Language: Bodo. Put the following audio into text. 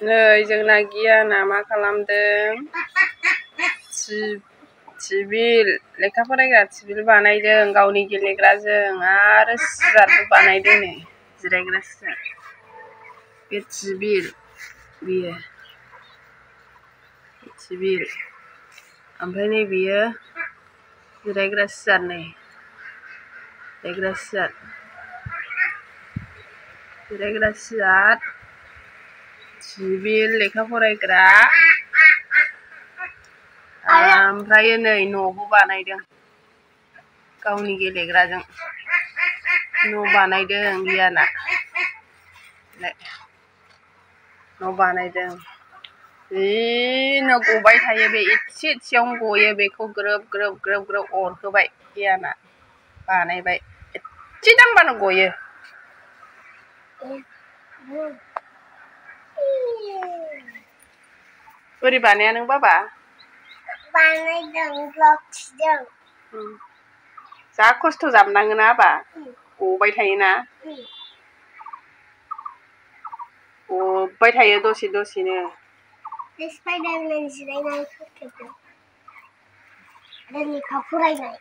नै जोंना गियाना मा खालामदों? टिबिल लेखा फरायग्रा टिबिल बानायदों गावनि गेलेग्राजों आरो सियारबो बानायदों नै जिरायग्रा सियार। बे टिबिल बियो टिबिल ओमफ्राय नै बियो जिरायग्रा सियार नै जिरायग्रा सियार जिरायग्रा सियार टिबिल लेखा फरायग्रा ओमफ्राय नै न'बो बानायदों गावनि गेलेग्राजों न' बानायदों गियाना न' बानायदों जिनो गबाय थायो बे एसे एसेयावनो गयो बेखौ ग्रोब ग्रोब ग्रोब ग्रोब अरहोबाय गियाना बानायबाय एसे दांबानो गयो। बोरै बानाया नों बाबा? बानायदों ब्लकजों। जा खस्थ' जाबनाङोना बाबा गबाय थायोना गबाय थायो दसे दसेनो। बे स्पाइडारमेन जिरायनायखौ खेबदों आरो लेखा फरायनाय।